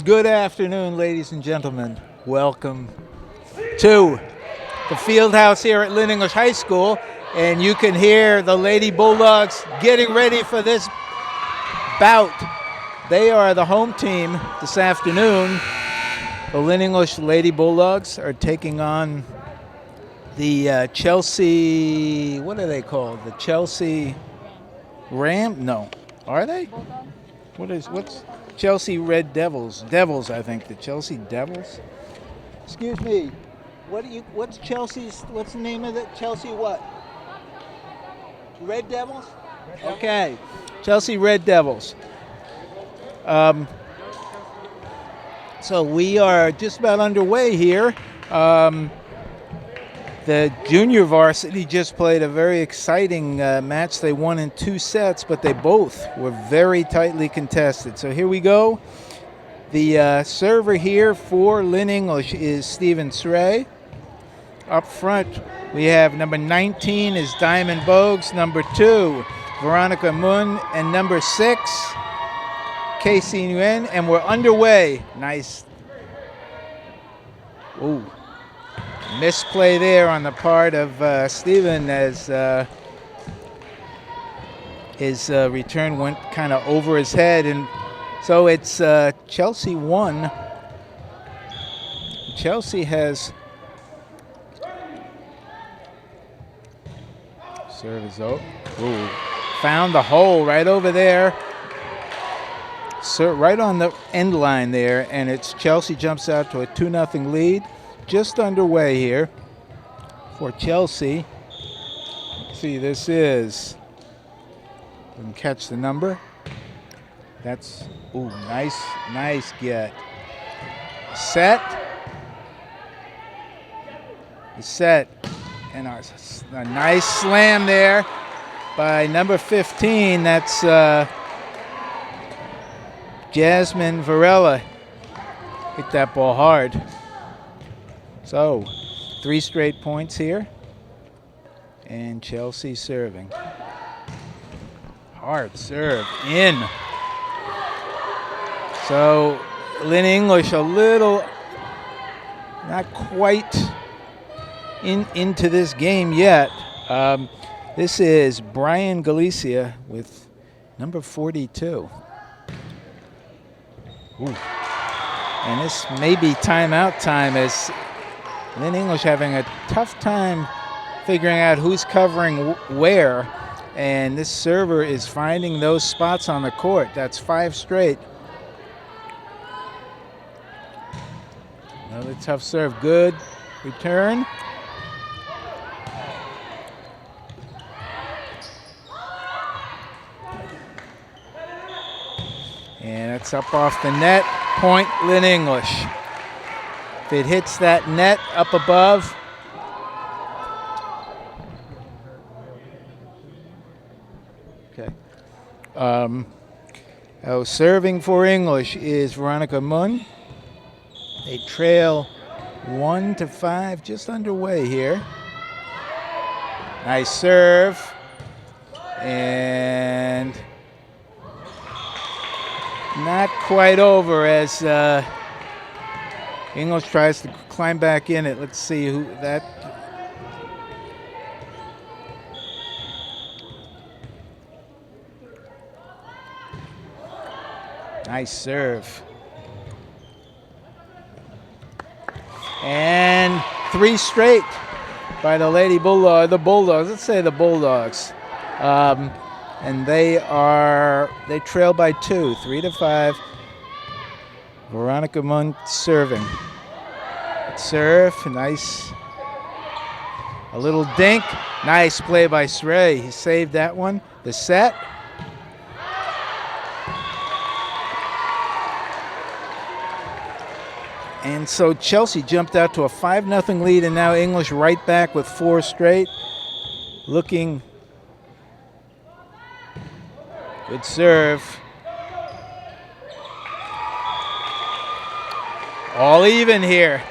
Good afternoon, ladies and gentlemen. Welcome to the field house here at Lynn English High School. And you can hear the Lady Bulldogs getting ready for this bout. They are the home team this afternoon. The Lynn English Lady Bulldogs are taking on the Chelsea, what are they called? The Chelsea Ram? No. Are they? What's Chelsea Red Devils? Devils, I think. The Chelsea Devils? Excuse me. What's Chelsea's, what's the name of it? Chelsea what? Red Devils? Okay. Chelsea Red Devils. So we are just about underway here. The junior varsity just played a very exciting match. They won in 2 sets, but they both were very tightly contested. So here we go. The server here for Lynn English is Stephen Sray. Up front, we have number 19 is Diamond Bogues, number 2, Veronica Mun, and number 6, Casey Nguyen, and we're underway. Nice. Ooh. Misplay there on the part of Stephen as his return went kind of over his head. And so it's Chelsea 1. Chelsea has serve is out. Ooh. Found the hole right over there. Right on the end line there, and it's Chelsea jumps out to a 2-0 lead. Just underway here for Chelsea. Let's see, this is, you can catch the number. That's, ooh, nice get. Set. Set. And a nice slam there by number 15. That's Jasmine Varela. Hit that ball hard. So, 3 straight points here. And Chelsea serving. Hard serve in. So, Lynn English a little, not quite into this game yet. This is Brian Galicia with number 42. Ooh. And this may be timeout time as Lynn English having a tough time figuring out who's covering where. And this server is finding those spots on the court. That's 5 straight. Another tough serve. Good return. And it's up off the net. Point Lynn English. If it hits that net up above, okay. Serving for English is Veronica Mun. They trail 1-5, just underway here. Nice serve. And not quite over as English tries to climb back in it. Let's see who that. Nice serve. And 3 straight by the Lady Bulldogs, the Bulldogs. Let's say the Bulldogs. And they trail by 2, 3-5. Veronica Mun serving. Serve, nice. A little dink. Nice play by Sray. He saved that one. The set. And so Chelsea jumped out to a 5-0 lead, and now English right back with 4 straight. Looking. Good serve. All even here.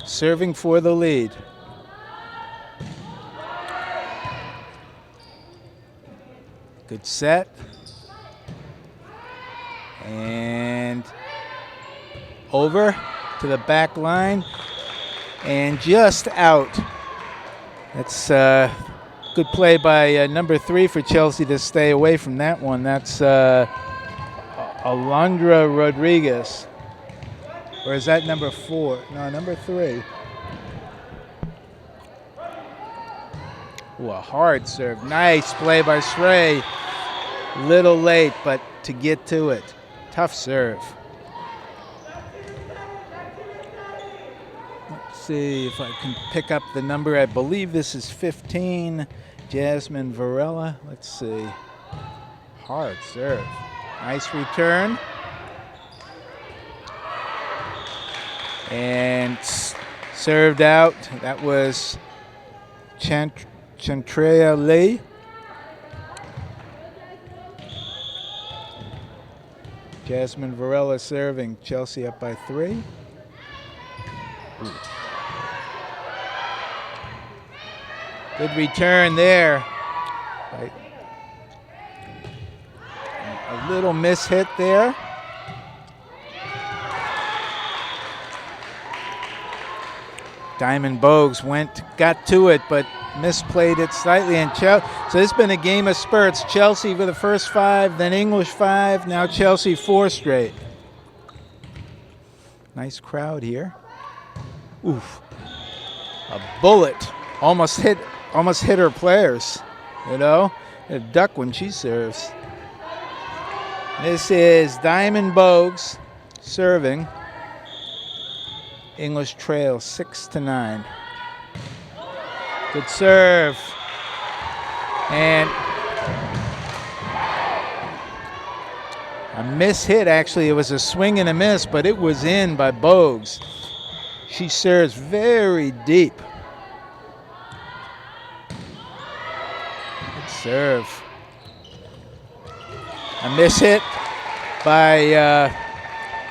Serving for the lead. Good set. And over to the back line. And just out. That's good play by number 3 for Chelsea to stay away from that one. That's Alondra Rodriguez. Or is that number 4? No, number 3. Ooh, a hard serve. Nice play by Shrey. Little late, but to get to it. Tough serve. Let's see if I can pick up the number. I believe this is 15. Jasmine Varela. Let's see. Hard serve. Nice return. And served out. That was Chantrea Lee. Jasmine Varela serving. Chelsea up by 3. Ooh. Good return there. Right. A little miss hit there. Diamond Bogues got to it, but misplayed it slightly. And so it's been a game of spurts. Chelsea for the first 5, then English 5, now Chelsea 4 straight. Nice crowd here. Oof. A bullet almost hit her players, you know. A duck when she serves. This is Diamond Bogues serving. English trail 6-9. Good serve. And a miss hit, actually. It was a swing and a miss, but it was in by Bogues. She serves very deep. Good serve. A miss hit by,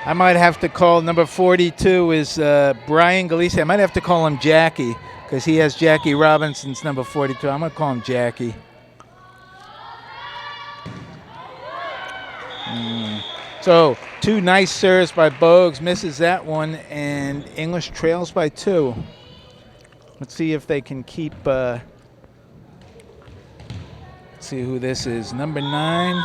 I might have to call number 42 is Brian Galisi. I might have to call him Jackie because he has Jackie Robinson's number 42. I'm going to call him Jackie. So 2 nice serves by Bogues, misses that one, and English trails by 2. Let's see if they can keep, let's see who this is, number 9.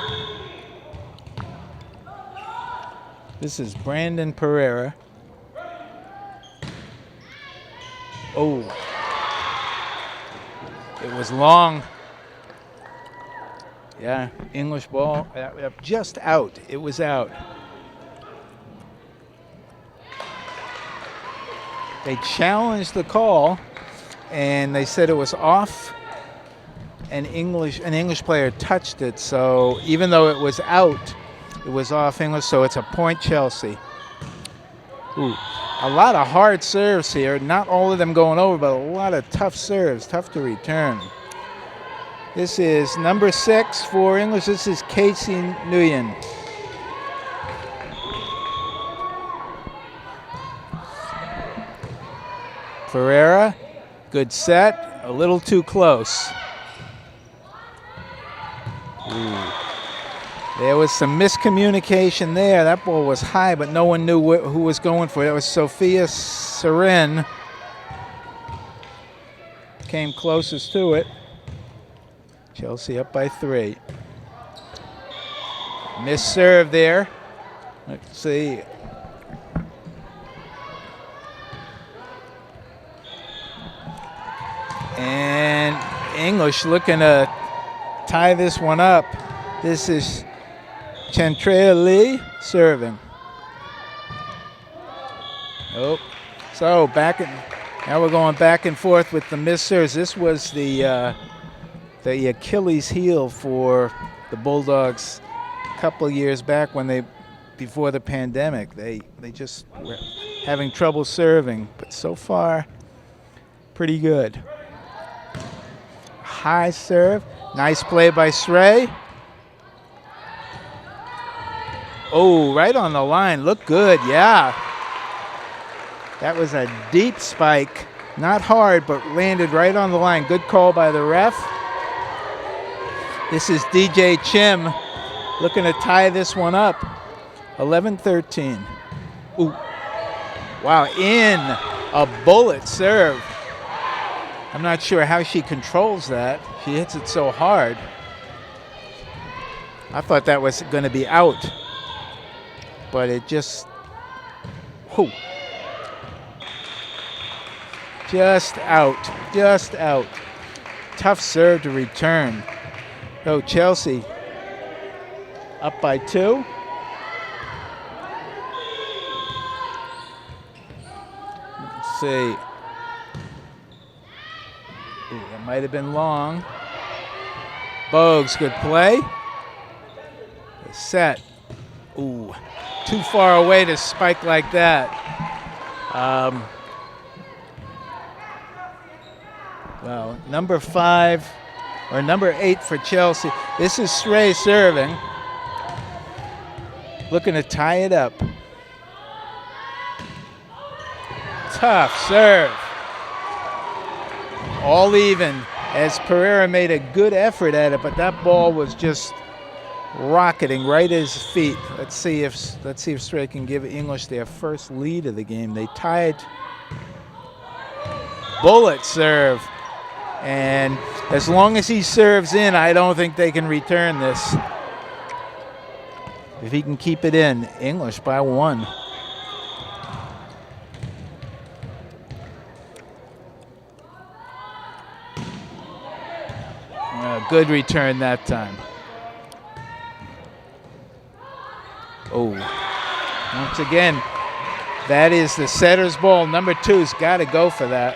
This is Brandon Pereira. Oh, it was long. Yeah, English ball, just out. It was out. They challenged the call, and they said it was off. An English player touched it, so even though it was out, it was off English, so it's a point Chelsea. Ooh, a lot of hard serves here. Not all of them going over, but a lot of tough serves, tough to return. This is number 6 for English. This is Casey Nguyen. Ferreira, good set, a little too close. Ooh. There was some miscommunication there. That ball was high, but no one knew who was going for it. That was Sophia Seren. Came closest to it. Chelsea up by 3. Missed serve there. Let's see. And English looking to tie this one up. This is Chantrea Lee serving. Oh, so now we're going back and forth with the missed serves. This was the Achilles heel for the Bulldogs a couple years back before the pandemic. They just were having trouble serving, but so far, pretty good. High serve, nice play by Shrey. Oh, right on the line, looked good, yeah. That was a deep spike, not hard, but landed right on the line. Good call by the ref. This is DJ Chim looking to tie this one up. 11-13. Ooh. Wow, in a bullet serve. I'm not sure how she controls that. She hits it so hard. I thought that was going to be out, but it just, whew. Just out. Tough serve to return. So Chelsea up by 2. Let's see. Ooh, that might have been long. Bogues, good play. Set. Ooh, too far away to spike like that. Well, number 5 or number 8 for Chelsea. This is Srey serving. Looking to tie it up. Tough serve. All even as Pereira made a good effort at it, but that ball was just rocketing right at his feet. Let's see if Srey can give English their first lead of the game. They tied. Bullet serve. And as long as he serves in, I don't think they can return this. If he can keep it in, English by 1. Good return that time. Oh, once again, that is the setter's ball. Number 2's got to go for that.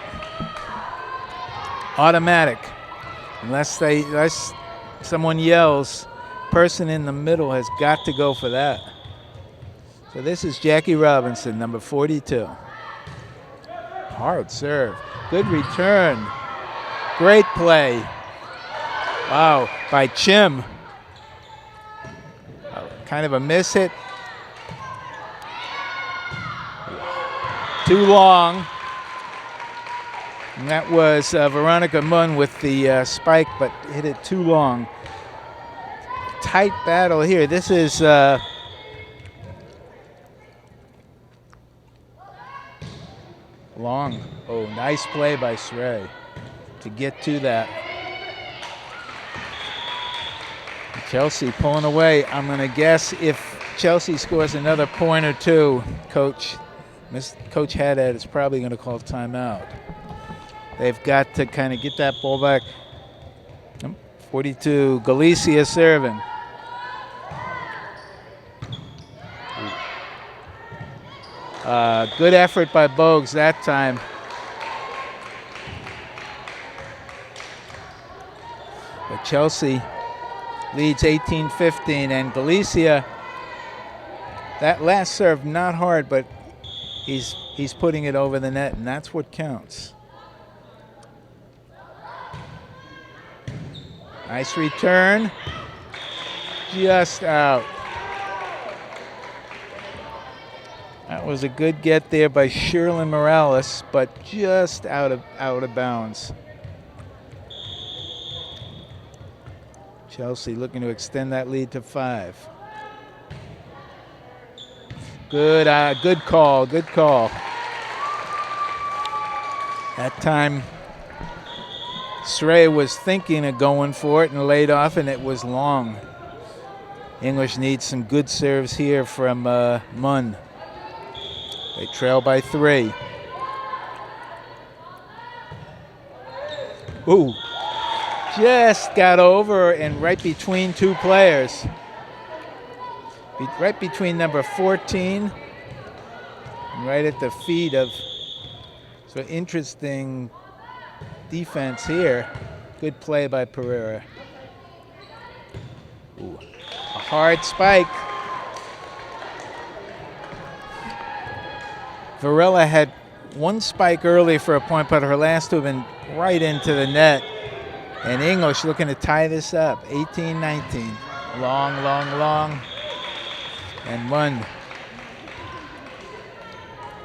Automatic, unless someone yells, person in the middle has got to go for that. So this is Jackie Robinson, number 42. Hard serve, good return, great play. Wow, by Chim. Kind of a miss hit. Too long. And that was Veronica Munn with the spike, but hit it too long. Tight battle here. This is long. Oh, nice play by Srey to get to that. Chelsea pulling away. I'm going to guess if Chelsea scores another point or 2, Coach Haddad is probably going to call timeout. They've got to kind of get that ball back. 42, Galicia serving. Good effort by Bogues that time. But Chelsea leads 18-15, and Galicia, that last serve not hard, but he's putting it over the net, and that's what counts. Nice return, just out. That was a good get there by Sherlyn Morales, but just out of bounds. Chelsea looking to extend that lead to 5. Good call. That time, Srey was thinking of going for it and laid off, and it was long. English needs some good serves here from Munn. They trail by 3. Ooh. Just got over and right between 2 players. Right between number 14 and right at the feet of, so interesting defense here. Good play by Pereira. Ooh, a hard spike. Varela had 1 spike early for a point, but her last 2 have been right into the net. And English looking to tie this up, 18-19. Long. And 1.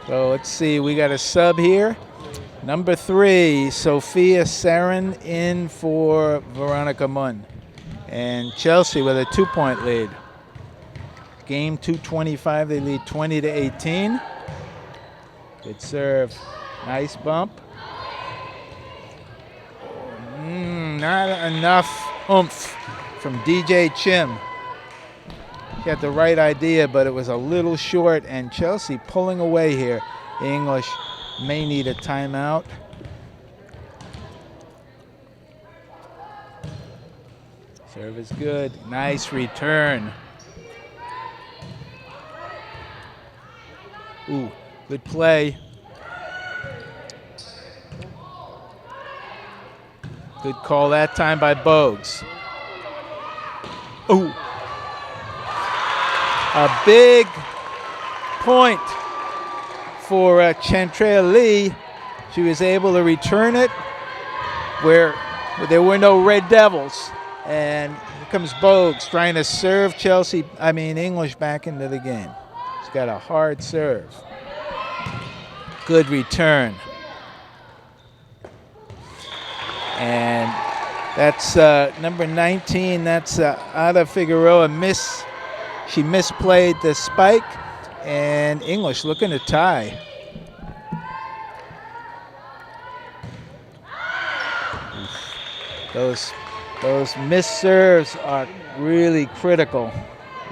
So let's see, we got a sub here. Number 3, Sophia Sarin in for Veronica Munn. And Chelsea with a 2-point lead. Game 225, they lead 20-18. Good serve. Nice bump. Not enough oomph from DJ Chim. He had the right idea, but it was a little short, and Chelsea pulling away here. English may need a timeout. Serve is good. Nice return. Ooh, good play. Good call that time by Bogues. Ooh. A big point for Chantrell Lee. She was able to return it where there were no Red Devils. And here comes Bogues trying to serve English back into the game. He's got a hard serve. Good return. And that's number 19. That's Ada Figueroa. She misplayed the spike, and English looking to tie. Those missed serves are really critical,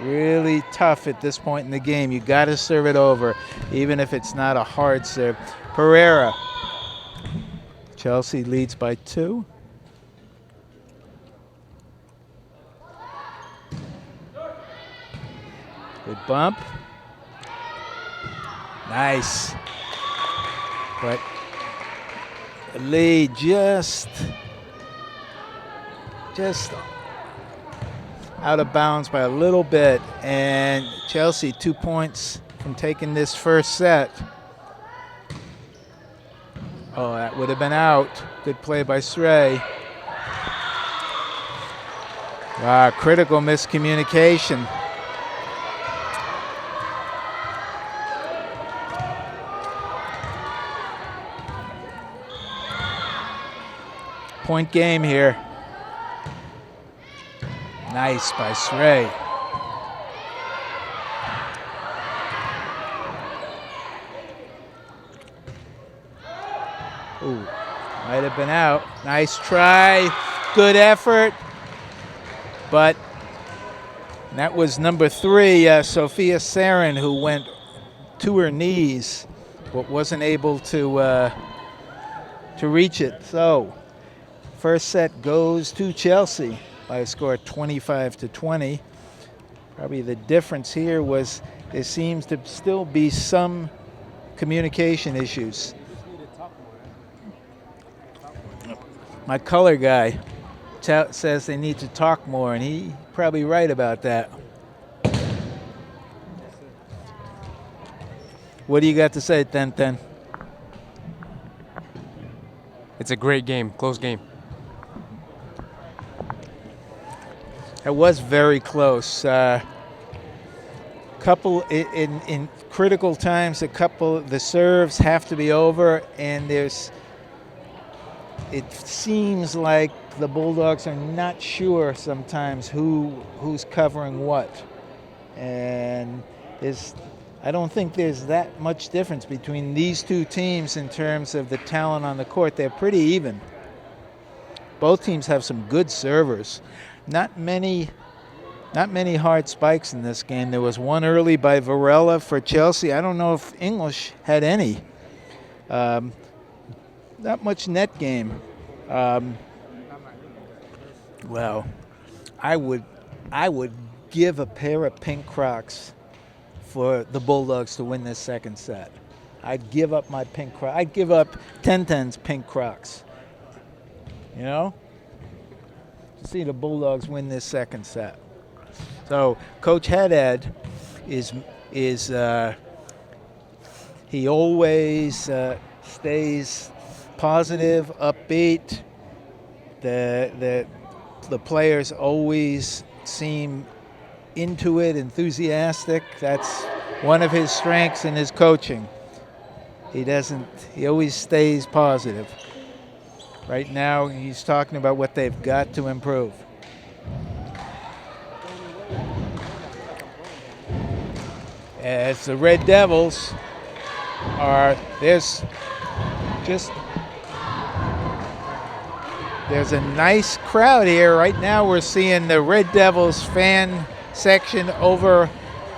really tough at this point in the game. You got to serve it over, even if it's not a hard serve. Pereira. Chelsea leads by 2. Good bump. Nice. But Lee just out of bounds by a little bit, and Chelsea 2 points from taking this first set. Oh, that would have been out. Good play by Srey. Wow, critical miscommunication. Point game here. Nice by Srey. Ooh, might have been out. Nice try, good effort. But that was number 3, Sophia Sarin, who went to her knees, but wasn't able to reach it. So, first set goes to Chelsea by a score of 25-20. Probably the difference here was there seems to still be some communication issues. My color guy says they need to talk more, and he's probably right about that. What do you got to say, Ten? It's a great game, close game. It was very close. Couple in critical times, the serves have to be over, and it seems like the Bulldogs are not sure sometimes who's covering what, and I don't think there's that much difference between these two teams in terms of the talent on the court. They're pretty even. Both teams have some good servers. Not many hard spikes in this game. There was one early by Varela for Chelsea. I don't know if English had any. Not much net game. Well, I would give a pair of pink Crocs for the Bulldogs to win this second set. I'd give up my pink Crocs. I'd give up Ten's pink Crocs. You know? To see the Bulldogs win this second set. So Coach Haddad he always stays positive, upbeat. The players always seem into it, enthusiastic. That's one of his strengths in his coaching. He always stays positive. Right now, he's talking about what they've got to improve. As the Red Devils there's a nice crowd here. Right now we're seeing the Red Devils fan section over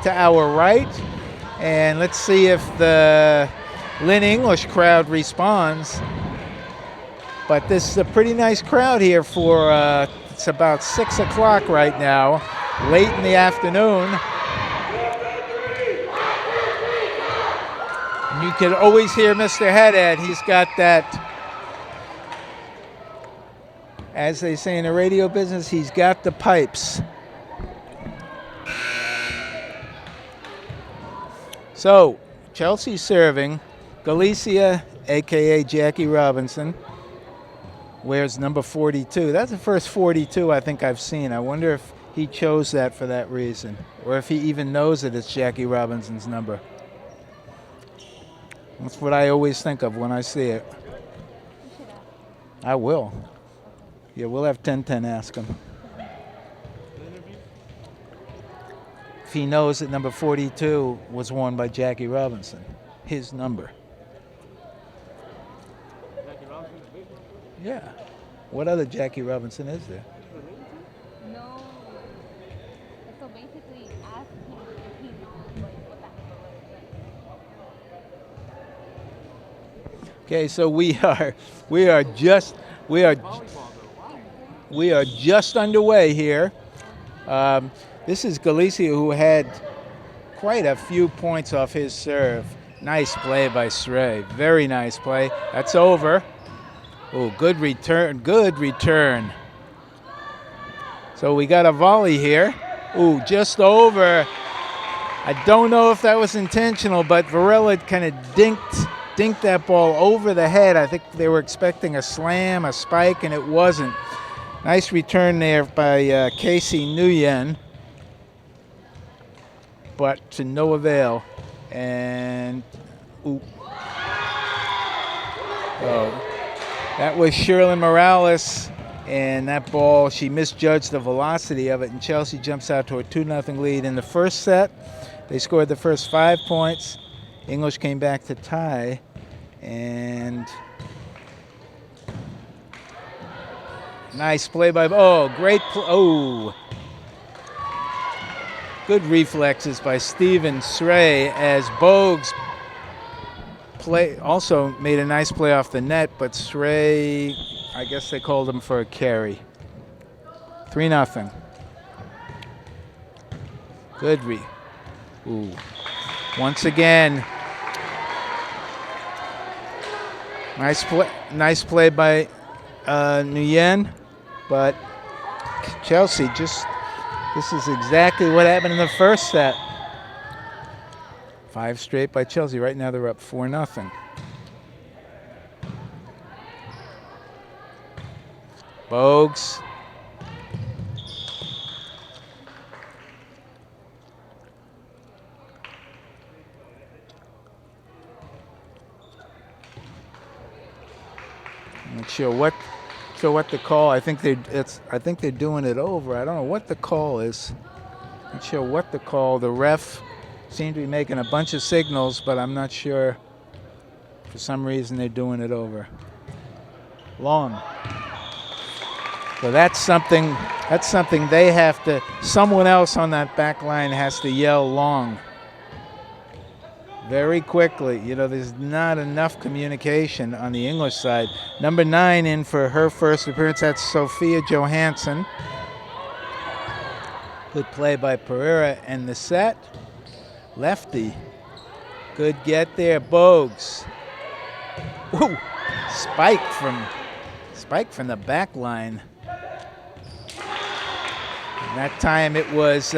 to our right. And let's see if the Lynn English crowd responds. But this is a pretty nice crowd here for, it's about 6 o'clock right now, late in the afternoon. And you can always hear Mr. Headhead. He's got that, as they say in the radio business, he's got the pipes. So, Chelsea serving. Galicia, a.k.a. Jackie Robinson, wears number 42. That's the first 42 I think I've seen. I wonder if he chose that for that reason, or if he even knows that it's Jackie Robinson's number. That's what I always think of when I see it. I will. Yeah, we'll have 1010 ask him. If he knows that number 42 was worn by Jackie Robinson, his number. Yeah. What other Jackie Robinson is there? No. So basically, ask him if he knows what that. Okay, so we are just underway here. This is Galicia, who had quite a few points off his serve. Nice play by Srey. Very nice play. That's over. Oh, good return. Good return. So we got a volley here. Ooh, just over. I don't know if that was intentional, but Varela kind of dinked that ball over the head. I think they were expecting a slam, a spike, and it wasn't. Nice return there by Casey Nguyen, but to no avail. And ooh. Oh, that was Sherlyn Morales, and that ball, she misjudged the velocity of it, and Chelsea jumps out to a 2-0 lead. In the first set, they scored the first 5 points. English came back to tie, and nice play by, great play. Oh, good reflexes by Stephen Srey as Bogues also made a nice play off the net, but Srey, I guess they called him for a carry. 3-0. Good ooh. Once again, nice play by Nguyen, but Chelsea this is exactly what happened in the first set. 5 straight by Chelsea. Right now they're up 4-0. Bogues. I'm not sure what the call. I think they're doing it over. I don't know what the call is. Not sure what the call. The ref seemed to be making a bunch of signals, but I'm not sure. For some reason, they're doing it over. Long. So that's something they have to. Someone else on that back line has to yell long. Very quickly. You know, there's not enough communication on the English side. Number 9 in for her first appearance. That's Sophia Johansson. Good play by Pereira, and the set. Lefty. Good get there. Bogues. Woo! Spike from the back line. And that time it was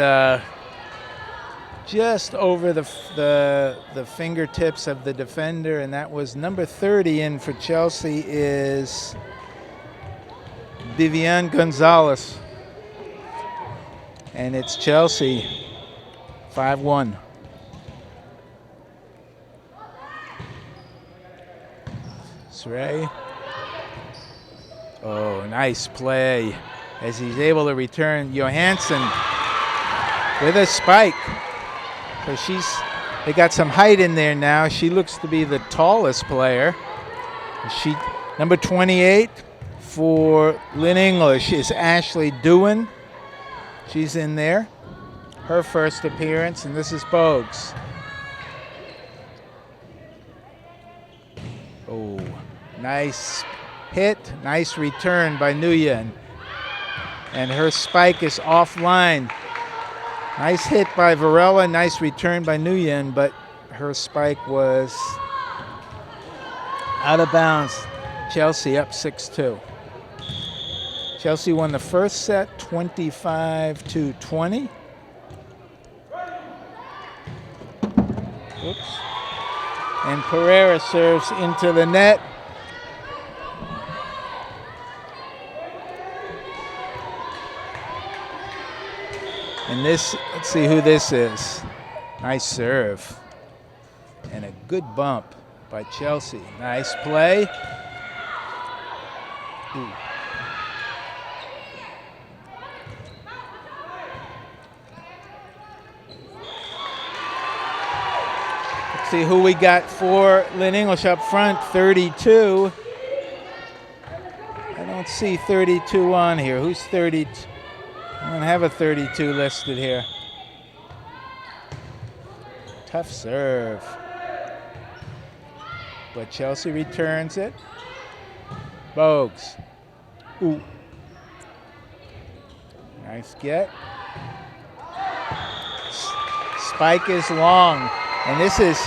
just over the fingertips of the defender, and that was number 30 in for Chelsea is Vivian Gonzalez. And it's Chelsea 5-1. Srey. Oh, nice play as he's able to return. Johansson with a spike. So they got some height in there now. She looks to be the tallest player. Number 28 for Lynn English is Ashley Dewan. She's in there. Her first appearance, and this is Bogues. Oh, nice hit, nice return by Nguyen. And her spike is offline. Nice hit by Varela, nice return by Nguyen, but her spike was out of bounds. Chelsea up 6-2. Chelsea won the first set 25-20. Oops. And Pereira serves into the net. And this, let's see who this is. Nice serve. And a good bump by Chelsea. Nice play. Ooh. Let's see who we got for Lynn English up front, 32. I don't see 32 on here. Who's 32? I don't have a 32 listed here. Tough serve. But Chelsea returns it. Bogues. Ooh. Nice get. Spike is long. And this is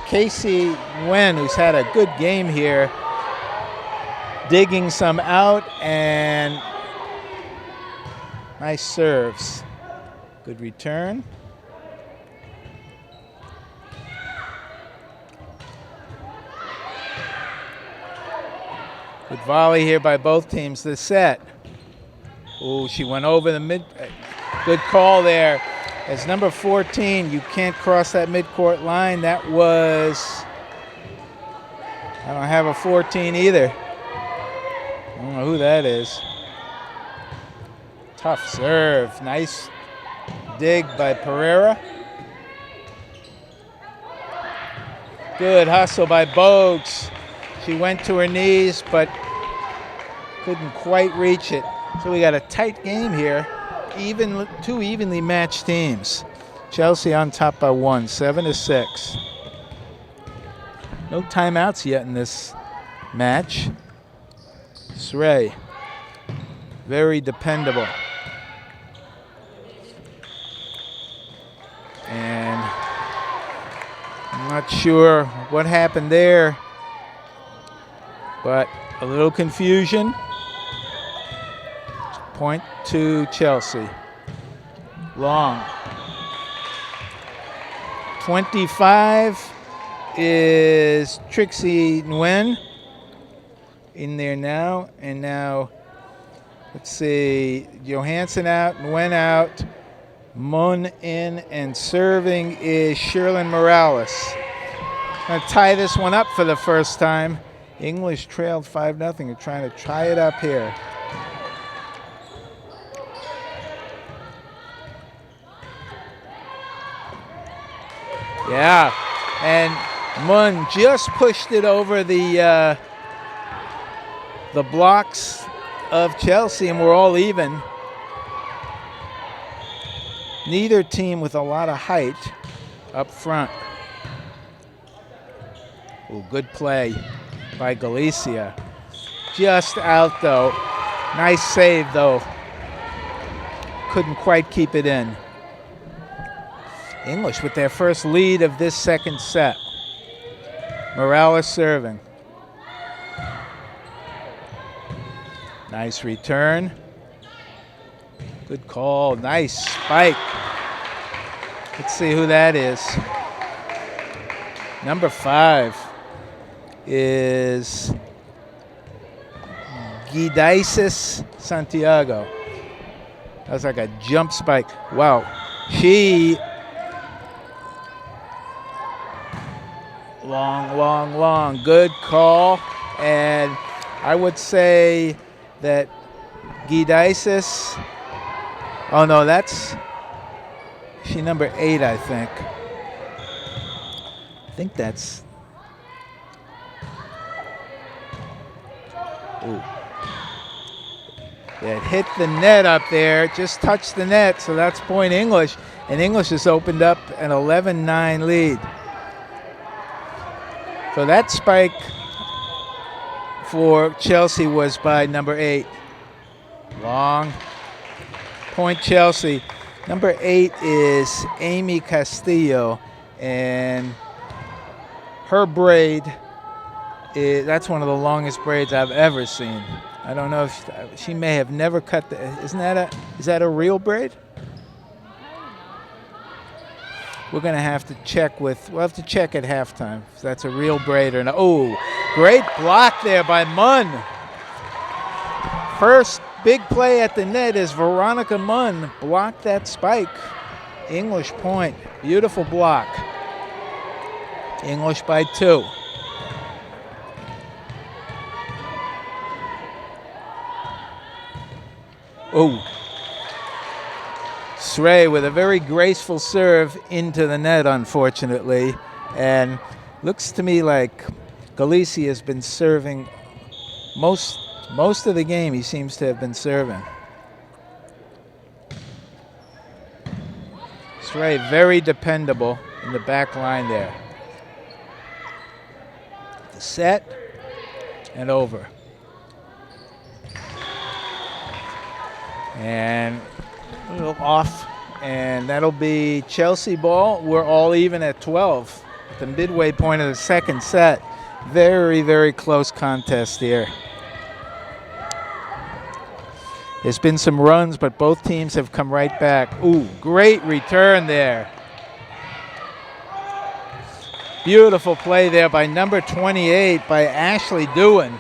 Casey Nguyen, who's had a good game here. Digging some out and nice serves. Good return. Good volley here by both teams this set. Oh, she went over the mid. Good call there. As number 14, you can't cross that midcourt line. That was, I don't have a 14 either. I don't know who that is. Tough serve. Nice dig by Pereira. Good hustle by Bogues. She went to her knees, but couldn't quite reach it. So we got a tight game here. Two evenly matched teams. Chelsea on top by 1, 7-6. No timeouts yet in this match. Srey, very dependable. And I'm not sure what happened there, but a little confusion. Point to Chelsea. Long. 25 is Trixie Nguyen in there now. And now, let's see, Johansson out, Nguyen out, Mun in, and serving is Sherlyn Morales. Going to tie this one up for the first time. English trailed 5-0. They're trying to tie it up here. Yeah, and Mun just pushed it over the blocks of Chelsea, and we're all even. Neither team with a lot of height up front. Oh, good play by Galicia. Just out, though. Nice save, though. Couldn't quite keep it in. English with their first lead of this second set. Morales serving. Nice return. Good call. Nice spike. Let's see who that is. Number 5 is Gidisis Santiago. That was like a jump spike. Wow. She long. Good call. And I would say that Gidisis, oh no, that's she number 8, I think. I think that's. Ooh. It hit the net up there, just touched the net, so that's point English. And English has opened up an 11-9 lead. So that spike for Chelsea was by number 8. Long point Chelsea. Number 8 is Amy Castillo, and her braid that's one of the longest braids I've ever seen. I don't know if she may have never cut the. Is that a real braid? We're gonna have to check with. We'll have to check at halftime if that's a real braid or not. Oh, great block there by Munn. First big play at the net is Veronica Munn blocked that spike. English point. Beautiful block. English by 2. Oh. Srey with a very graceful serve into the net, unfortunately. And looks to me like Galisi has been serving most of the game. He seems to have been serving. Srey very dependable in the back line there. The set and over. And a little off, and that'll be Chelsea ball. We're all even at 12. The midway point of the second set. Very, very close contest here. There's been some runs, but both teams have come right back. Ooh, great return there. Beautiful play there by number 28, by Ashley Dewan.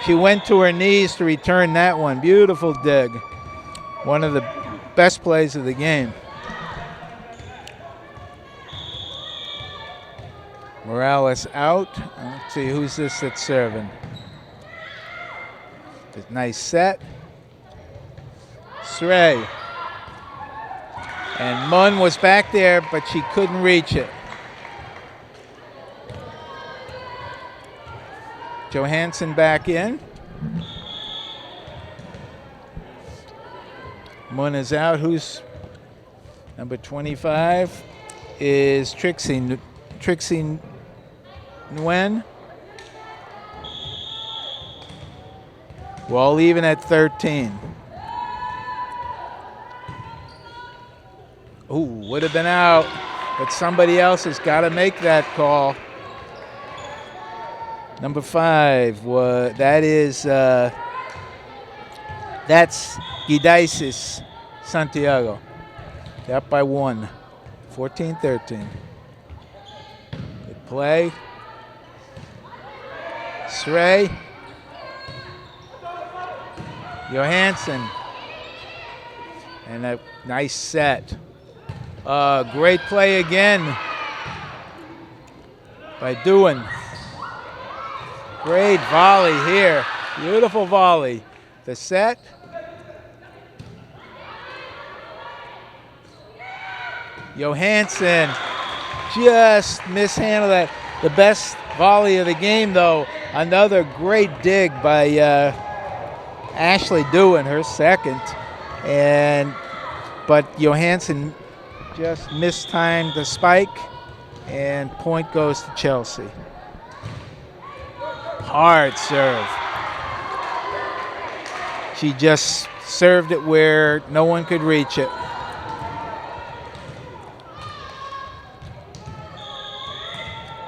She went to her knees to return that one. Beautiful dig. One of the best plays of the game. Morales out. Let's see, who's this that's serving? Nice set. Srey. And Munn was back there, but she couldn't reach it. Johansson back in. Munn is out. Who's number 25? Is Trixie Nguyen. We're all even at 13. Ooh, would have been out, but somebody else has got to make that call. Number 5, that's Gidaisis Santiago. They're up by 1, 14-13. Good play. Srey. Johansson. And a nice set. Great play again by Dewan. Great volley here. Beautiful volley. The set. Johansson just mishandled that. The best volley of the game, though. Another great dig by Ashley Dewan, her second. But Johansson just mistimed the spike, and point goes to Chelsea. Hard serve. She just served it where no one could reach it.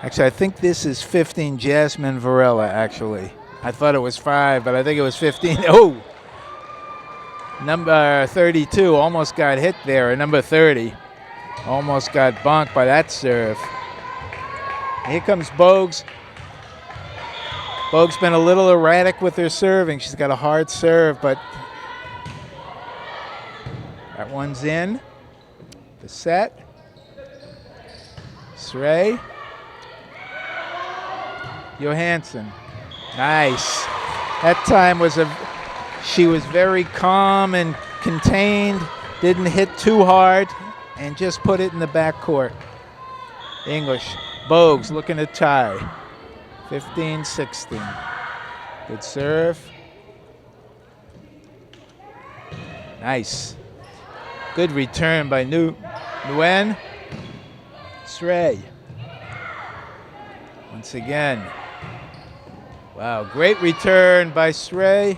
Actually, I think this is 15, Jasmine Varela, actually. I thought it was 5, but I think it was 15. Oh! Number 32 almost got hit there. Number 30 almost got bonked by that serve. Here comes Bogues. Bogues been a little erratic with her serving. She's got a hard serve, but that one's in. The set. Srey. Johansson. Nice. That time she was very calm and contained, didn't hit too hard, and just put it in the backcourt. English. Bogues looking to tie. 15-16. Good serve. Nice. Good return by Nguyen. Srey. Once again. Wow, great return by Srey.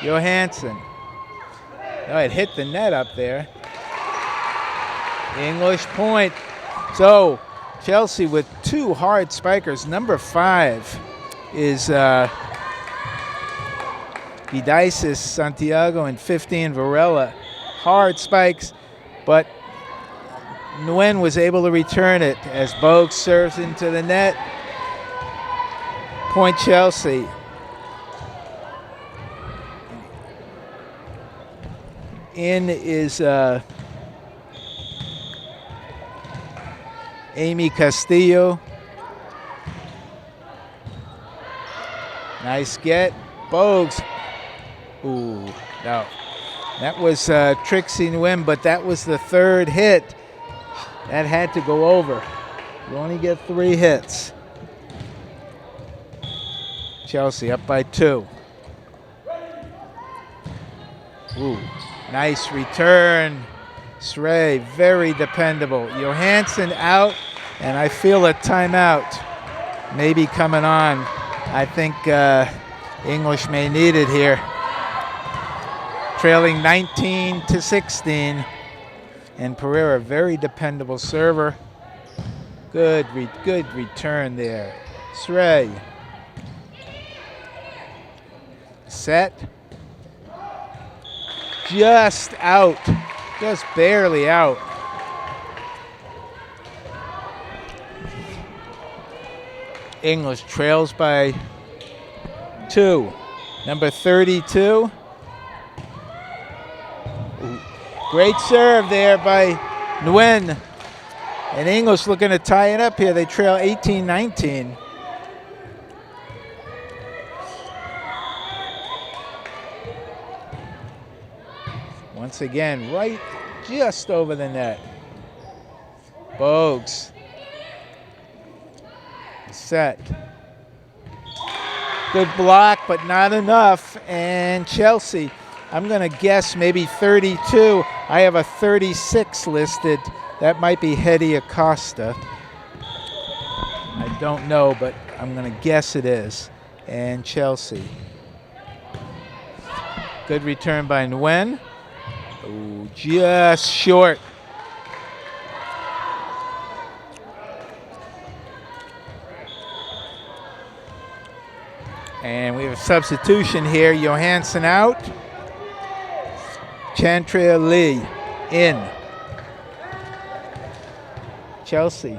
Johansson. Oh, it hit the net up there. English point. So Chelsea with 2 hard spikers. Number 5 is Vidaisis Santiago, and 15 Varela. Hard spikes, but Nguyen was able to return it as Bogues serves into the net. Point Chelsea. In is Amy Castillo. Nice get. Bogues. Ooh, no. That was Trixie Nguyen, but that was the 3rd hit. That had to go over. You only get 3 hits. Chelsea up by 2. Ooh, nice return. Srey, very dependable. Johansson out, and I feel a timeout maybe coming on. I think English may need it here. Trailing 19-16. And Pereira, very dependable server. Good return there. Srey. Set. Just out. Just barely out. English trails by 2. Number 32. Ooh. Great serve there by Nguyen. And English looking to tie it up here. They trail 18-19. Once again, right just over the net. Bogues. Set. Good block, but not enough. And Chelsea, I'm going to guess maybe 32. I have a 36 listed. That might be Hedy Acosta. I don't know, but I'm going to guess it is. And Chelsea. Good return by Nguyen. Ooh, just short. And we have a substitution here. Johansson out. Chantria Lee in. Chelsea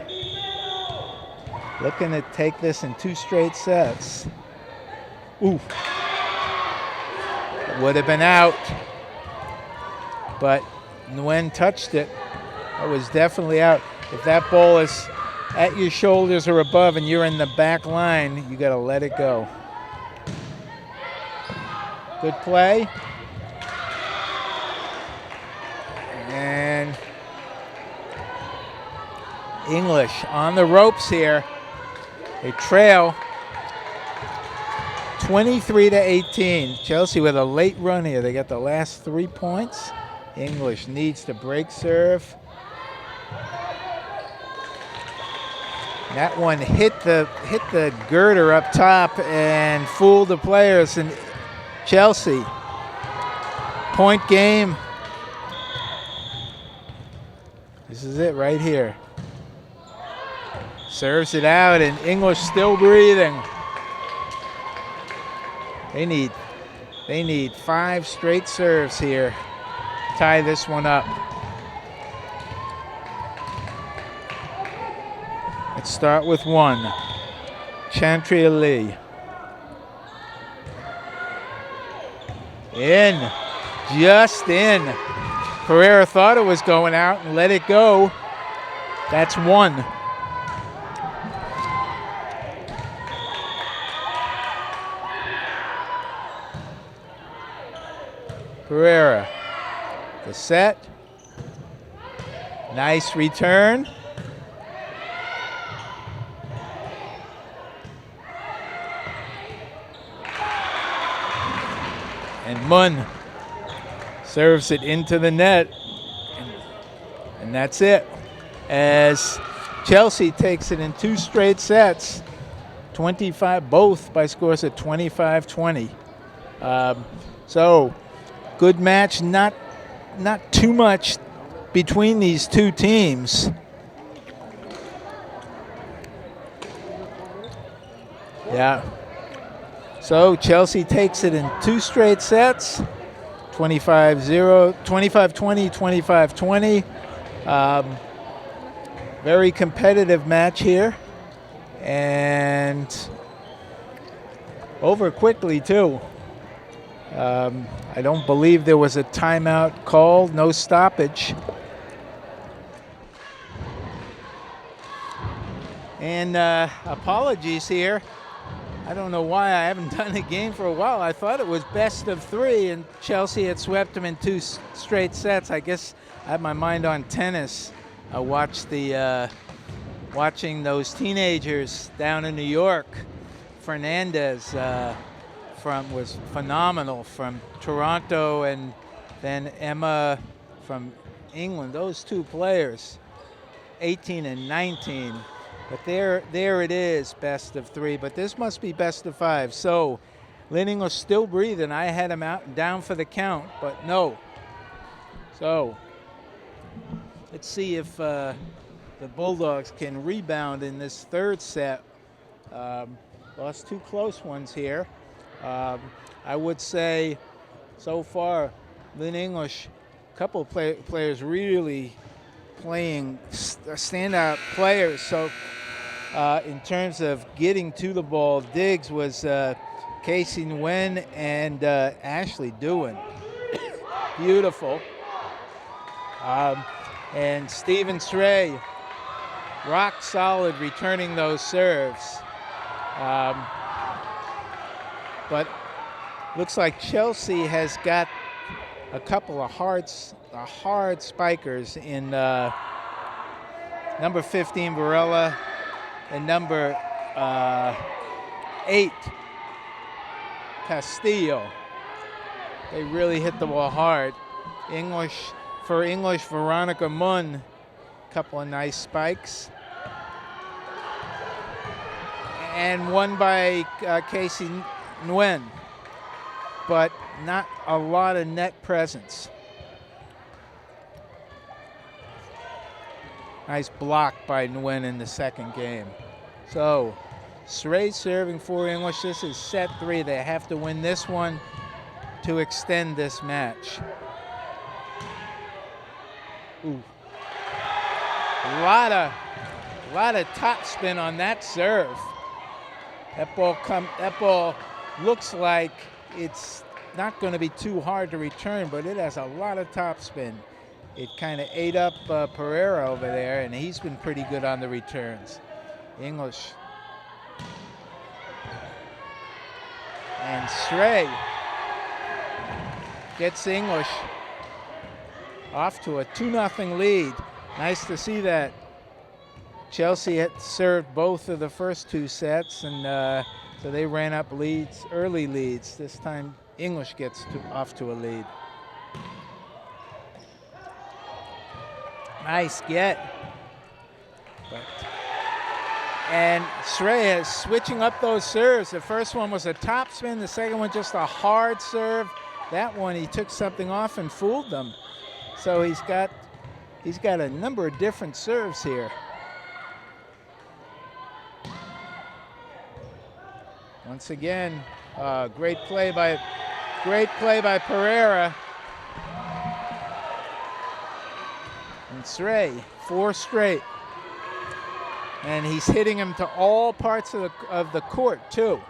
looking to take this in 2 straight sets. Ooh. Would have been out, but Nguyen touched it. That was definitely out. If that ball is at your shoulders or above and you're in the back line, you got to let it go. Good play. And English on the ropes here. They trail 23-18. Chelsea with a late run here. They got the last 3 points. English needs to break serve. That one hit the girder up top and fooled the players. And Chelsea, point game. This is it right here. Serves it out, and English still breathing. They need 5 straight serves here. Tie this one up. Let's start with 1. Chantria Lee. In. Just in. Pereira thought it was going out and let it go. That's 1. Pereira. The set. Nice return. And Mun serves it into the net. And that's it. As Chelsea takes it in 2 straight sets, 25, both by scores of 25-20. So good match, not too much between these two teams. Yeah. So Chelsea takes it in 2 straight sets, 25-0, 25-20, 25-20. Very competitive match here. And over quickly, too. I don't believe there was a timeout called, no stoppage. And apologies here. I don't know why I haven't done a game for a while. I thought it was best of 3, and Chelsea had swept them in 2 straight sets. I guess I had my mind on tennis. I watched watching those teenagers down in New York. Fernandez was phenomenal from Toronto, and then Emma from England. Those 2 players, 18 and 19. But there it is, best of 3. But this must be best of 5. So Lynn was still breathing. I had him out and down for the count, but no. So let's see if the Bulldogs can rebound in this 3rd set. Lost 2 close ones here. I would say so far, Lynn English, a couple of players really playing standout players. So in terms of getting to the ball, Diggs was Casey Nguyen and Ashley Dewan. Beautiful. And Stephen Sray, rock solid returning those serves. But looks like Chelsea has got a couple of hard spikers in number 15 Varela and number 8 Castillo. They really hit the ball hard. For English, Veronica Munn, a couple of nice spikes. And one by Casey Nguyen, but not a lot of net presence. Nice block by Nguyen in the 2nd game. So Sray serving for English. This is set 3. They have to win this one to extend this match. Ooh. A lot of top spin on that serve. That ball looks like it's not going to be too hard to return, but it has a lot of top spin. It kind of ate up Pereira over there, and he's been pretty good on the returns. English. And Sray gets English off to a 2-0 lead. Nice to see that. Chelsea had served both of the first 2 sets, and so they ran up early leads. This time English gets off to a lead. Nice get. And Sray is switching up those serves. The first one was a top spin. The second one just a hard serve. That one he took something off and fooled them. So he's got a number of different serves here. Once again, great play by Pereira. And Sray, 4 straight. And he's hitting him to all parts of the court, too.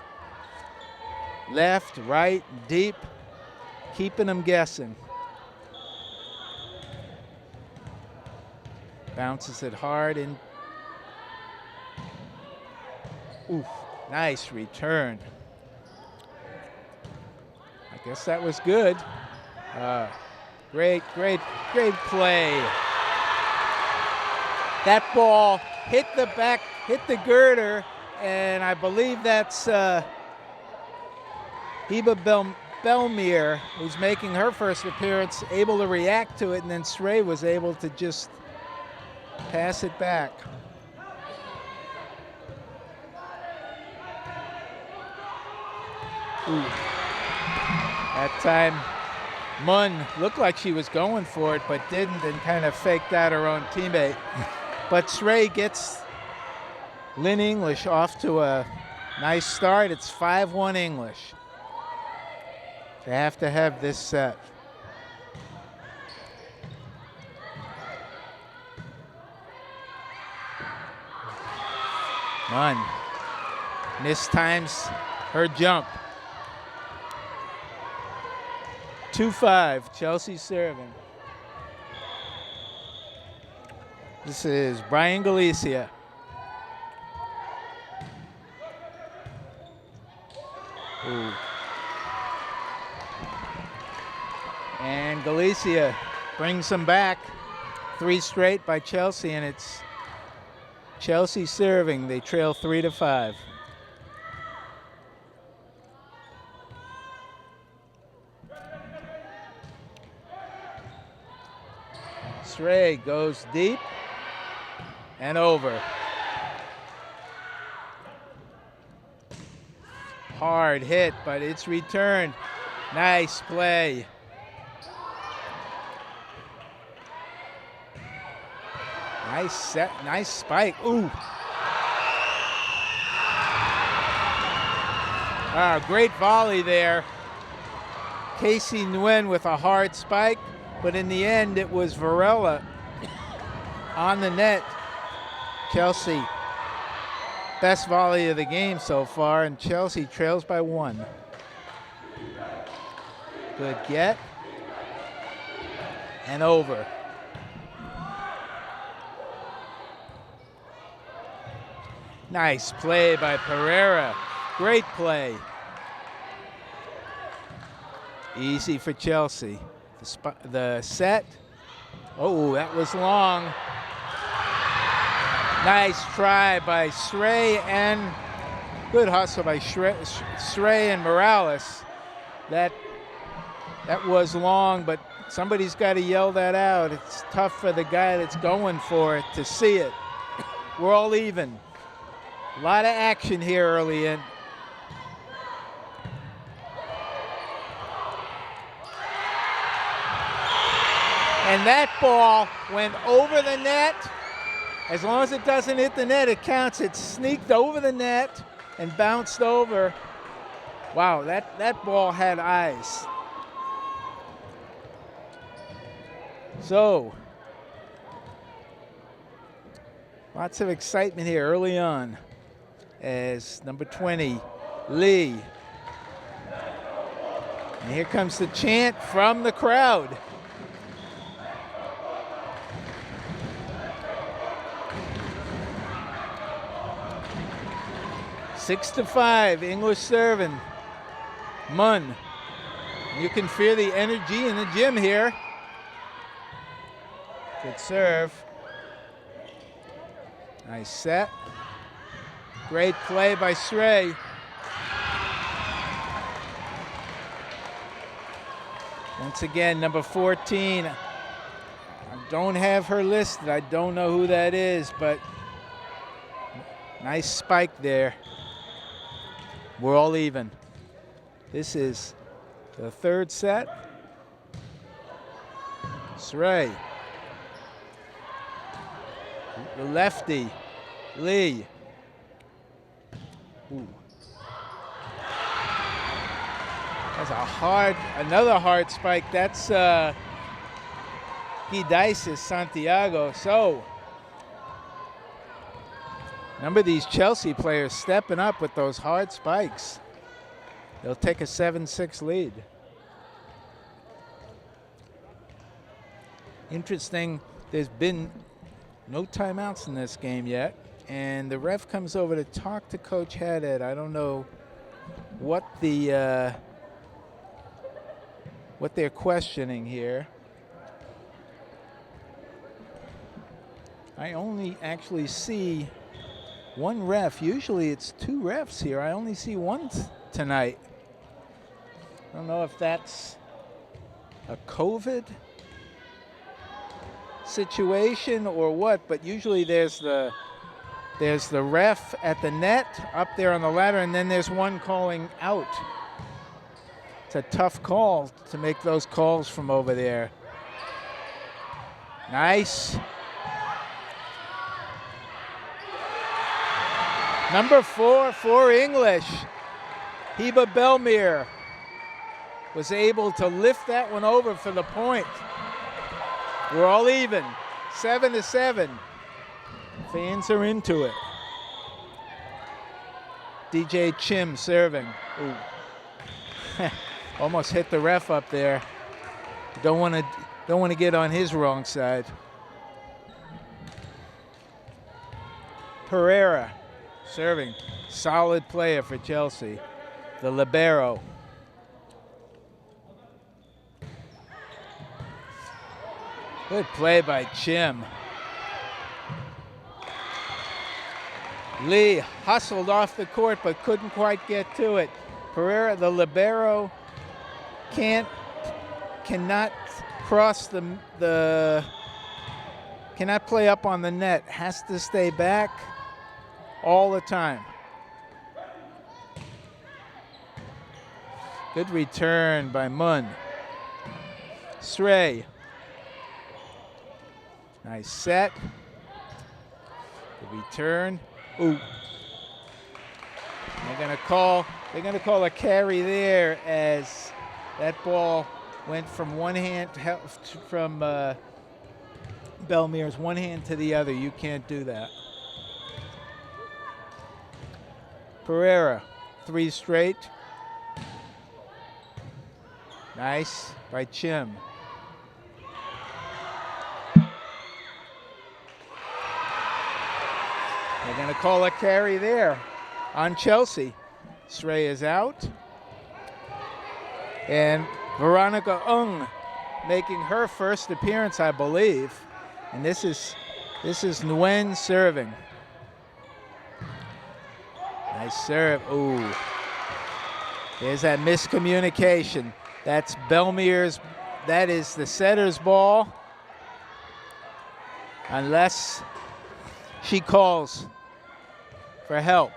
Left, right, deep, keeping him guessing. Bounces it hard in. Oof, nice return. I guess that was good. Great play. That ball hit the back, hit the girder, and I believe that's Heba Belmir, who's making her first appearance, able to react to it, and then Srey was able to just pass it back. Ooh. That time, Munn looked like she was going for it, but didn't, and kind of faked out her own teammate. But Srey gets Lynn English off to a nice start. It's 5-1 English. They have to have this set. Munn mistimes her jump. 2-5, Chelsea serving. This is Brian Galicia. Ooh. And Galicia brings them back. 3 straight by Chelsea, and it's Chelsea serving. They trail 3-5. Srey goes deep and over. Hard hit, but it's returned. Nice play. Nice set, nice spike. Ooh. Great volley there. Casey Nguyen with a hard spike, but in the end it was Varela on the net. Chelsea, best volley of the game so far, and Chelsea trails by 1. Good get. And over. Nice play by Pereira. Great play. Easy for Chelsea. The set. Oh, that was long. Nice try by Srey, and good hustle by Srey and Morales. That was long, but somebody's got to yell that out. It's tough for the guy that's going for it to see it. We're all even. A lot of action here early in. And that ball went over the net. As long as it doesn't hit the net, it counts. It sneaked over the net and bounced over. Wow, that ball had eyes. So, lots of excitement here early on as number 20, Lee. And here comes the chant from the crowd. Six to 5, English serving. Munn. You can feel the energy in the gym here. Good serve. Nice set. Great play by Srey. Once again, number 14. I don't have her listed. I don't know who that is, but nice spike there. We're all even. This is the third set. Srey. The lefty, Lee. Ooh. That's another hard spike. That's Gidices Santiago. So, number of these Chelsea players stepping up with those hard spikes. They'll take a 7-6 lead. Interesting, there's been no timeouts in this game yet, and the ref comes over to talk to Coach Haddad. I don't know what what they're questioning here. I only actually see one ref. Usually it's two refs here. I only see one tonight. I don't know if that's a COVID situation or what, but usually there's the ref at the net up there on the ladder, and then there's one calling out. It's a tough call to make those calls from over there. Nice. Number 4 for English, Heba Belmere, was able to lift that one over for the point. We're all even, 7-7. Fans are into it. DJ Chim serving. Ooh. Almost hit the ref up there. Don't want to get on his wrong side. Pereira serving. Solid player for Chelsea. The libero. Good play by Chim. Lee hustled off the court but couldn't quite get to it. Pereira, the libero, cannot cross cannot play up on the net. Has to stay back all the time. Good return by Munn. Srey. Nice set. The return. Ooh. They're gonna call a carry there as that ball went from one hand from Belmere's one hand to the other. You can't do that. Pereira, 3 straight. Nice by Chim. They're going to call a carry there on Chelsea. Srey is out. And Veronica Ung making her first appearance, I believe. And this is Nguyen serving. Nice serve. Ooh. There's that miscommunication. That's Belmere's, that is the setter's ball. Unless she calls for help.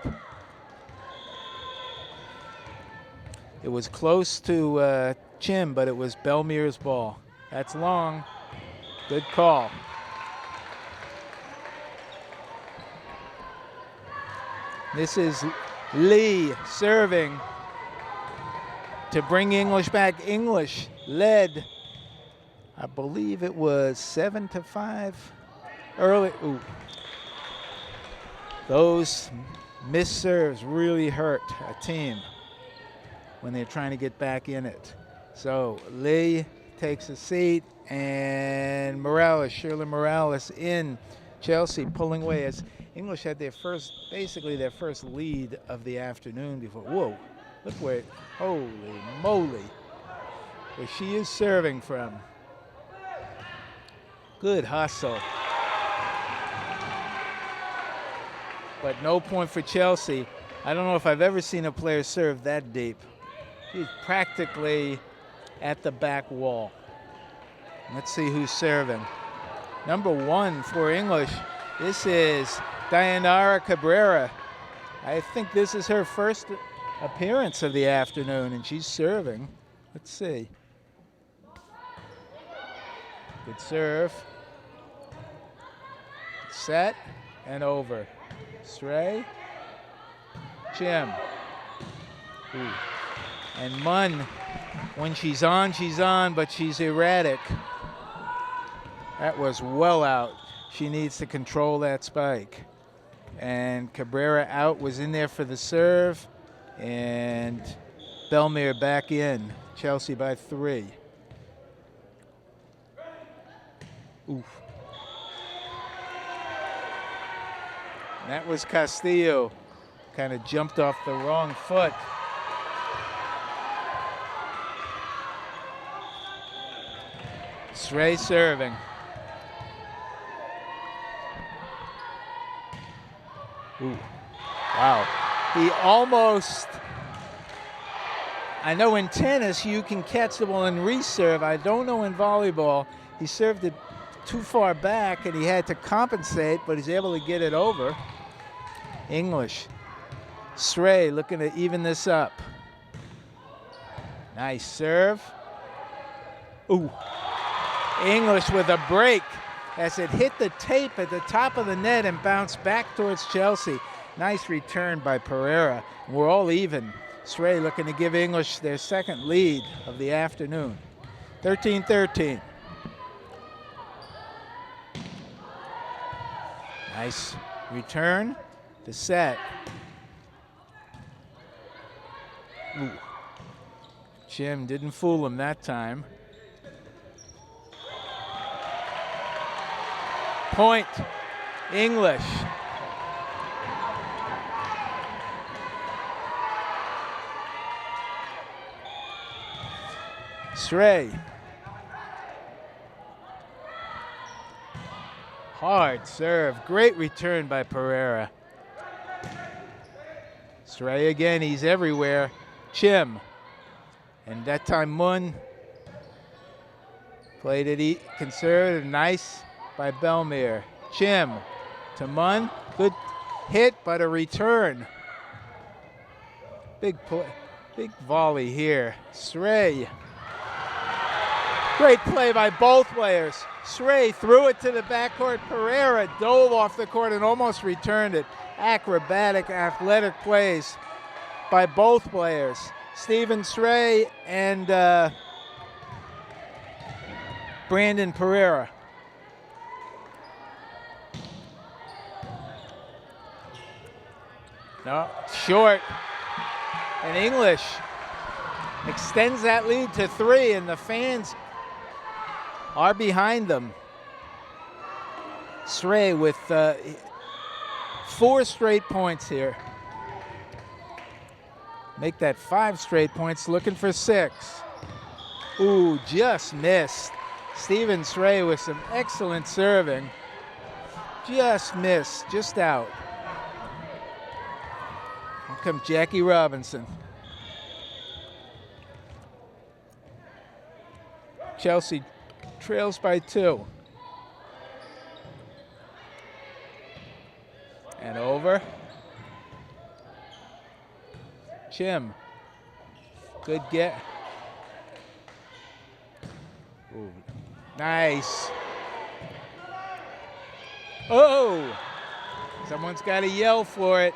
It was close to Chim, but it was Belmere's ball. That's long. Good call. This is Lee serving to bring English back. English led, I believe it was 7-5 early. Ooh. Those missed serves really hurt a team when they're trying to get back in it. So Lee takes a seat, and Shirley Morales in. Chelsea pulling away as English had basically their first lead of the afternoon before. Whoa, look where, holy moly, where she is serving from. Good hustle. But no point for Chelsea. I don't know if I've ever seen a player serve that deep. She's practically at the back wall. Let's see who's serving. Number 1 for English, this is Dayanara Cabrera. I think this is her first appearance of the afternoon, and she's serving. Let's see. Good serve. Set and over. Srey. Chim. Ooh. And Munn, when she's on, but she's erratic. That was well out. She needs to control that spike. And Cabrera out, was in there for the serve. And Belmere back in. Chelsea by 3. Oof. And that was Castillo. Kind of jumped off the wrong foot. Srey serving. Ooh. Wow. He almost, I know in tennis you can catch the ball and reserve. I don't know in volleyball. He served it too far back and he had to compensate, but he's able to get it over. English. Srey looking to even this up. Nice serve. Ooh. English with a break as it hit the tape at the top of the net and bounced back towards Chelsea. Nice return by Pereira. We're all even. Srey looking to give English their second lead of the afternoon. 13-13. Nice return to set. Ooh. Jim didn't fool him that time. Point, English. Srey. Hard serve, great return by Pereira. Srey again, he's everywhere. Chim. And that time Mun played it conservative, nice by Belmir. Chim to Mun, good hit, but a return. Big play, big volley here. Srey. Great play by both players. Srey threw it to the backcourt. Pereira dove off the court and almost returned it. Acrobatic, athletic plays by both players. Stephen Srey and Brandon Pereira. No, short. And English extends that lead to 3, and the fans are behind them. Srey with 4 straight points here. Make that 5 straight points, looking for 6. Ooh, just missed. Stephen Srey with some excellent serving. Just missed, just out. Here comes Jackie Robinson. Chelsea trails by 2. And over. Chim. Good get. Ooh, nice. Oh! Someone's got to yell for it.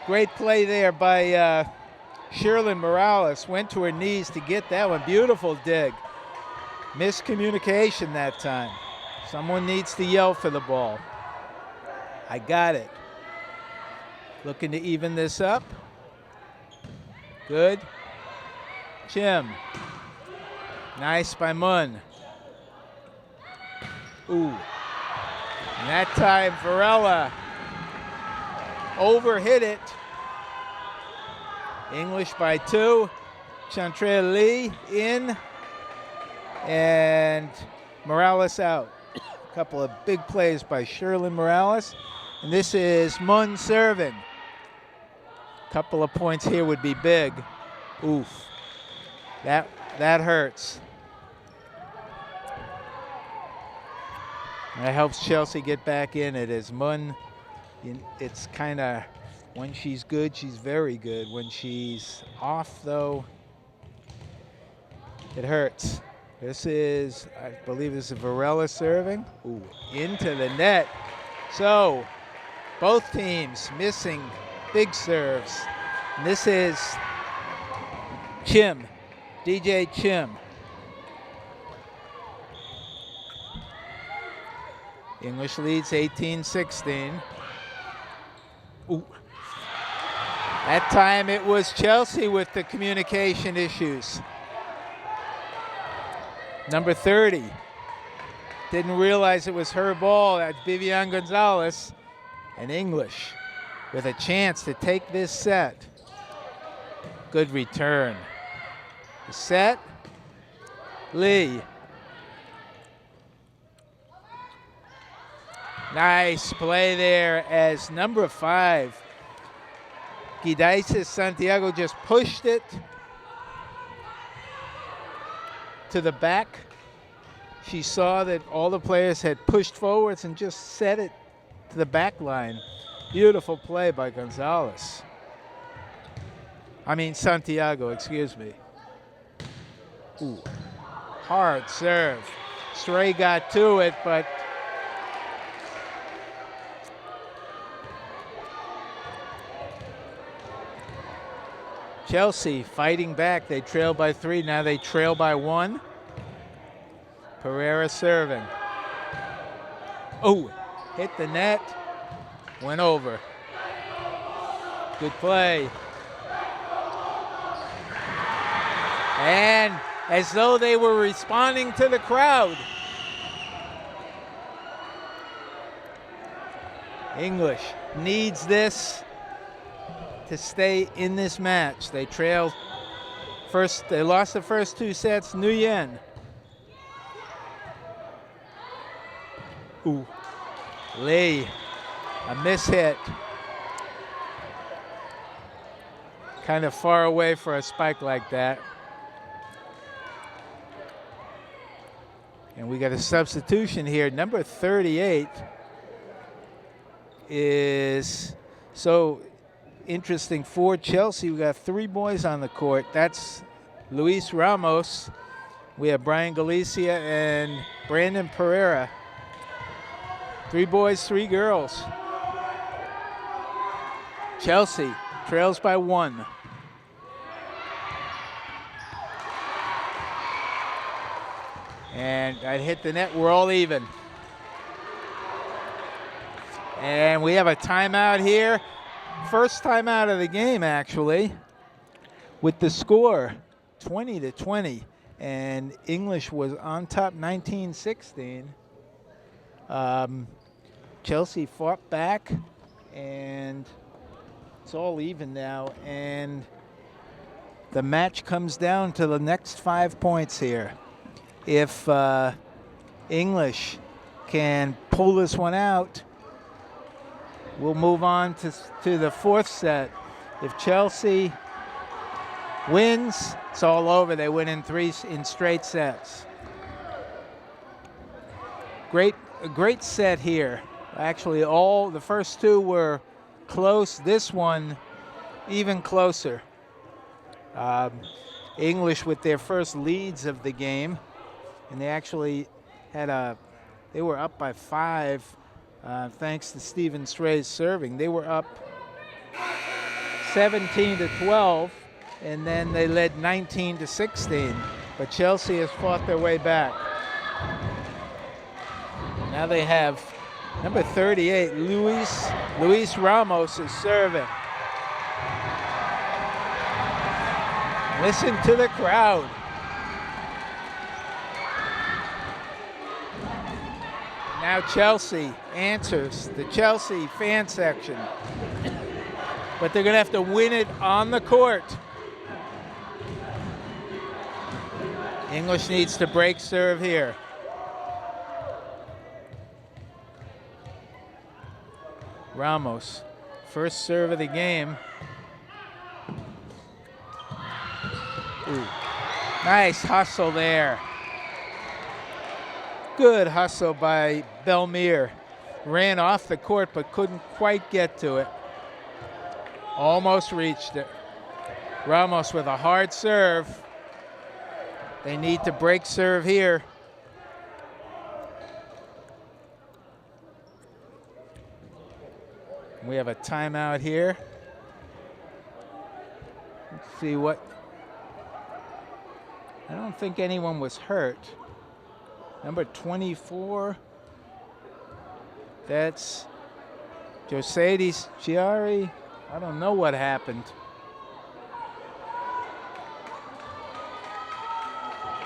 Great play there by Sherlyn Morales. Went to her knees to get that one. Beautiful dig. Miscommunication that time. Someone needs to yell for the ball. I got it. Looking to even this up. Good. Chim. Nice by Mun. Ooh. And that time Varela overhit it. English by 2. Chantrell Lee in. And Morales out. A couple of big plays by Sherlyn Morales. And this is Mun serving. Couple of points here would be big. Oof. That hurts. That helps Chelsea get back in it as Mun, it's kind of, when she's good, she's very good. When she's off, though, it hurts. This is, I believe this is Varela serving. Ooh, into the net. So, both teams missing big serves. And this is Chim, DJ Chim. English leads 18-16. Ooh. That time it was Chelsea with the communication issues. Number 30. Didn't realize it was her ball. That's Vivian Gonzalez. And English with a chance to take this set. Good return. The set. Lee. Nice play there as number 5, Gidaisis Santiago, just pushed it to the back. She saw that all the players had pushed forwards and just set it to the back line. Beautiful play by Santiago, excuse me. Ooh, hard serve. Stray got to it, but Chelsea fighting back. They trail by 3. Now they trail by 1. Pereira serving. Oh, hit the net. Went over. Good play. And as though they were responding to the crowd. English needs this to stay in this match. They trailed first. They lost the first 2 sets. Nguyen. Ooh. Lee. A mishit. Kind of far away for a spike like that. And we got a substitution here. Number 38 is so interesting for Chelsea. We got 3 boys on the court. That's Luis Ramos. We have Brian Galicia and Brandon Pereira. 3 boys, 3 girls. Chelsea trails by 1. And I hit the net. We're all even. And we have a timeout here. First timeout of the game, actually, with the score 20-20. And English was on top 19-16. Chelsea fought back, and it's all even now. And the match comes down to the next 5 points here. If English can pull this one out, we'll move on to the 4th set. If Chelsea wins, it's all over. They win in straight sets. A great set here. Actually, all the first 2 were close. This one, even closer. English with their first leads of the game. And they actually they were up by 5 thanks to Stephen Stray's serving. They were up 17-12, and then they led 19-16. But Chelsea has fought their way back. Now they have number 38, Luis Ramos is serving. Listen to the crowd. Now Chelsea answers, the Chelsea fan section. But they're going to have to win it on the court. English needs to break serve here. Ramos, first serve of the game. Ooh. Nice hustle there. Good hustle by Belmire. Ran off the court but couldn't quite get to it. Almost reached it. Ramos with a hard serve. They need to break serve here. We have a timeout here. Let's see what. I don't think anyone was hurt. Number 24. That's Josades Chiari. I don't know what happened.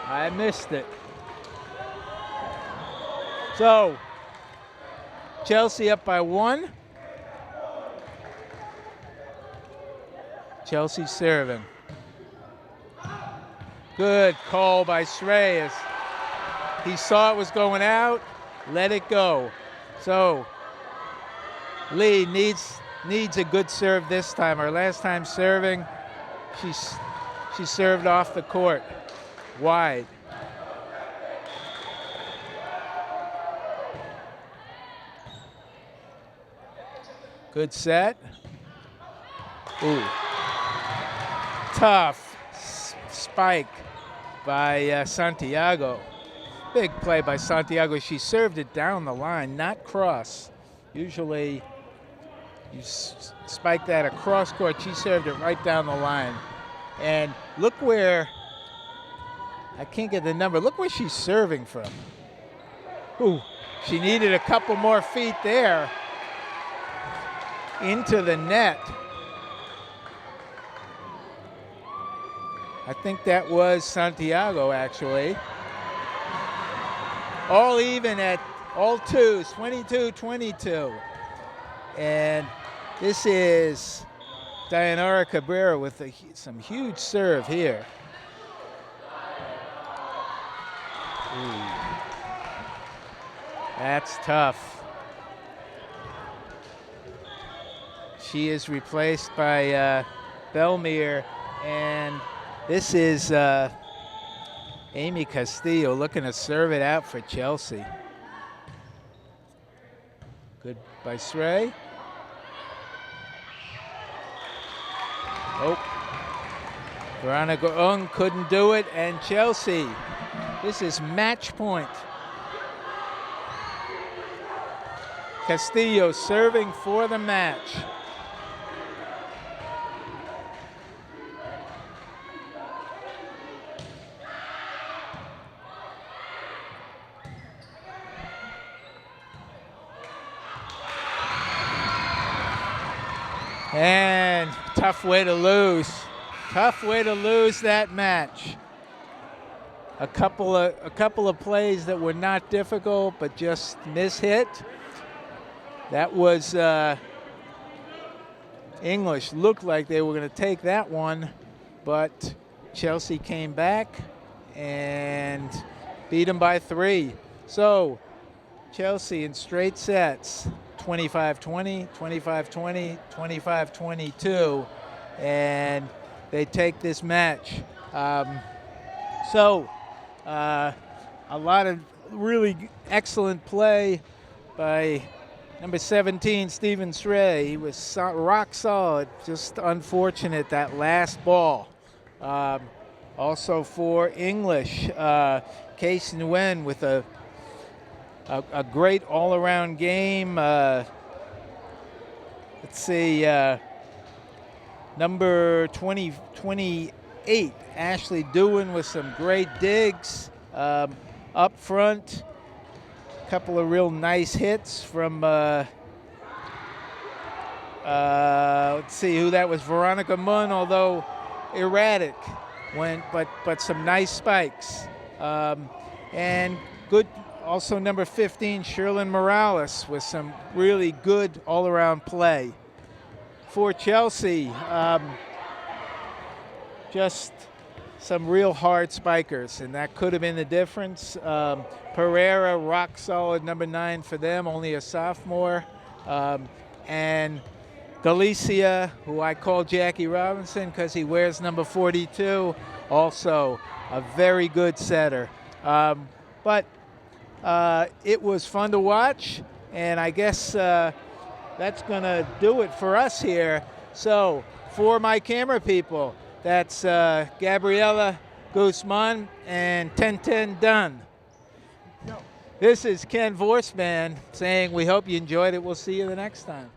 I missed it. So, Chelsea up by 1. Chelsea serving. Good call by Shreyas. He saw it was going out, let it go. So Lee needs a good serve this time. Her last time serving, she served off the court, wide. Good set. Ooh. Tough spike by Santiago. Big play by Santiago. She served it down the line, not cross. Usually you spike that across court. She served it right down the line. And look where, I can't get the number, look where she's serving from. Ooh, she needed a couple more feet there into the net. I think that was Santiago, actually. All even at all twos, 22-22. And this is Dayanara Cabrera with some huge serve here. Ooh. That's tough. She is replaced by Belmere, and this is Amy Castillo looking to serve it out for Chelsea. Good by Srey. Oh, Veronica Ung couldn't do it, and Chelsea, this is match point. Castillo serving for the match. And tough way to lose. Tough way to lose that match. A couple of plays that were not difficult, but just mishit. That was English. Looked like they were going to take that one, but Chelsea came back and beat them by 3. So Chelsea in straight sets. 25-20, 25-20, 25-22, and they take this match. A lot of really excellent play by number 17, Stephen Srey. He was rock solid, just unfortunate that last ball. Also for English, Case Nguyen with a great all-around game. Let's see, number 28, Ashley Doohan with some great digs up front. A couple of real nice hits from, let's see who that was, Veronica Munn, although erratic, but some nice spikes. And good. Also number 15, Sherlyn Morales, with some really good all-around play. For Chelsea, just some real hard spikers, and that could have been the difference. Pereira, rock solid, number 9 for them, only a sophomore. And Galicia, who I call Jackie Robinson because he wears number 42, also a very good setter. But it was fun to watch, and I guess that's going to do it for us here. So for my camera people, that's Gabriela Guzman and 1010 Dunn. This is Ken Vorsman saying we hope you enjoyed it. We'll see you the next time.